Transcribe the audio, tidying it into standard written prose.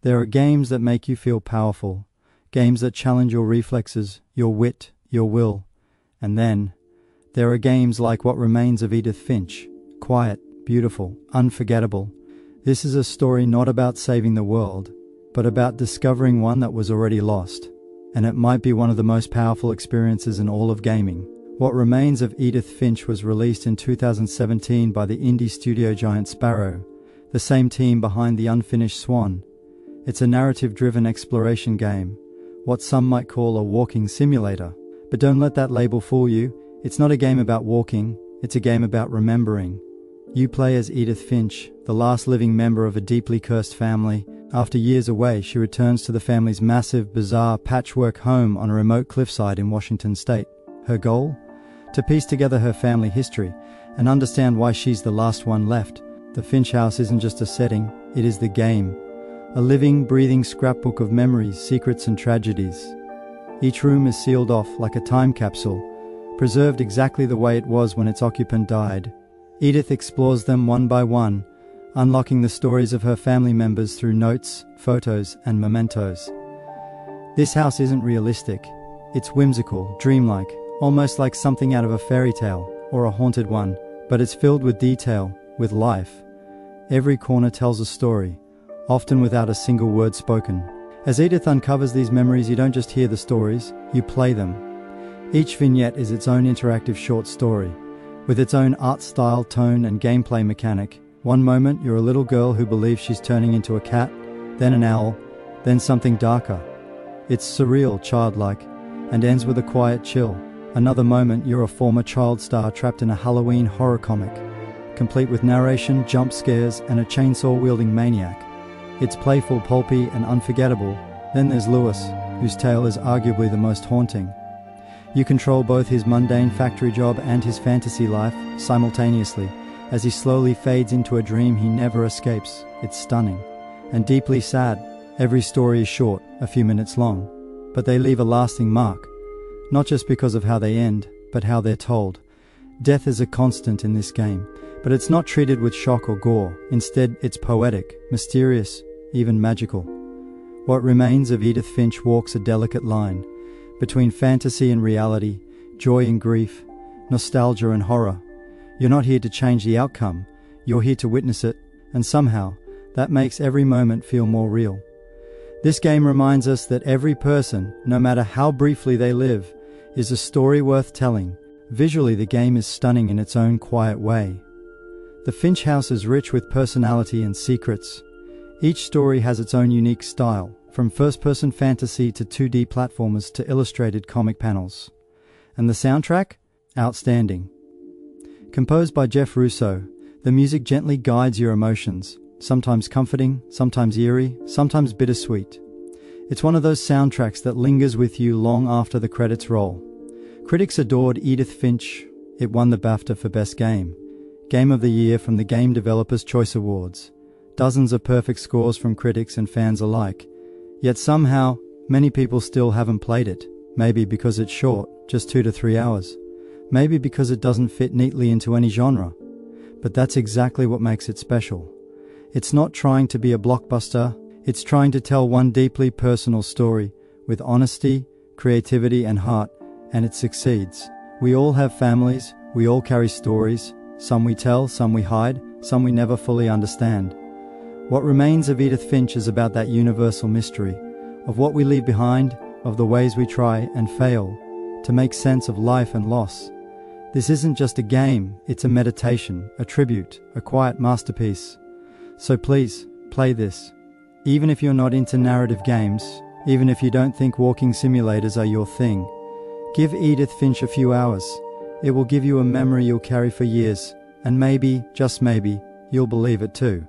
There are games that make you feel powerful, games that challenge your reflexes, your wit, your will. And then, there are games like What Remains of Edith Finch, quiet, beautiful, unforgettable. This is a story not about saving the world, but about discovering one that was already lost. And it might be one of the most powerful experiences in all of gaming. What Remains of Edith Finch was released in 2017 by the indie studio giant Sparrow, the same team behind the unfinished Swan. It's a narrative-driven exploration game, what some might call a walking simulator. But don't let that label fool you. It's not a game about walking, it's a game about remembering. You play as Edith Finch, the last living member of a deeply cursed family. After years away, she returns to the family's massive, bizarre, patchwork home on a remote cliffside in Washington state. Her goal? To piece together her family history and understand why she's the last one left. The Finch house isn't just a setting, it is the game. A living, breathing scrapbook of memories, secrets and tragedies. Each room is sealed off like a time capsule, preserved exactly the way it was when its occupant died. Edith explores them one by one, unlocking the stories of her family members through notes, photos and mementos. This house isn't realistic. It's whimsical, dreamlike, almost like something out of a fairy tale or a haunted one, but it's filled with detail, with life. Every corner tells a story, often without a single word spoken. As Edith uncovers these memories, you don't just hear the stories, you play them. Each vignette is its own interactive short story, with its own art style, tone and gameplay mechanic. One moment you're a little girl who believes she's turning into a cat, then an owl, then something darker. It's surreal, childlike, and ends with a quiet chill. Another moment you're a former child star trapped in a Halloween horror comic, complete with narration, jump scares and a chainsaw-wielding maniac. It's playful, pulpy and unforgettable. Then there's Lewis, whose tale is arguably the most haunting. You control both his mundane factory job and his fantasy life simultaneously, as he slowly fades into a dream he never escapes. It's stunning and deeply sad. Every story is short, a few minutes long, but they leave a lasting mark, not just because of how they end, but how they're told. Death is a constant in this game, but it's not treated with shock or gore. Instead, it's poetic, mysterious, even magical. What Remains of Edith Finch walks a delicate line between fantasy and reality, joy and grief, nostalgia and horror. You're not here to change the outcome, you're here to witness it, and somehow, that makes every moment feel more real. This game reminds us that every person, no matter how briefly they live, is a story worth telling. Visually, the game is stunning in its own quiet way. The Finch house is rich with personality and secrets. Each story has its own unique style, from first-person fantasy to 2D platformers to illustrated comic panels. And the soundtrack? Outstanding. Composed by Jeff Russo, the music gently guides your emotions, sometimes comforting, sometimes eerie, sometimes bittersweet. It's one of those soundtracks that lingers with you long after the credits roll. Critics adored Edith Finch. It won the BAFTA for Best Game, Game of the Year from the Game Developers' Choice Awards. Dozens of perfect scores from critics and fans alike. Yet somehow, many people still haven't played it. Maybe because it's short, just 2 to 3 hours. Maybe because it doesn't fit neatly into any genre. But that's exactly what makes it special. It's not trying to be a blockbuster, it's trying to tell one deeply personal story, with honesty, creativity and heart, and it succeeds. We all have families, we all carry stories, some we tell, some we hide, some we never fully understand. What Remains of Edith Finch is about that universal mystery, of what we leave behind, of the ways we try and fail, to make sense of life and loss. This isn't just a game, it's a meditation, a tribute, a quiet masterpiece. So please, play this. Even if you're not into narrative games, even if you don't think walking simulators are your thing, give Edith Finch a few hours. It will give you a memory you'll carry for years, and maybe, just maybe, you'll believe it too.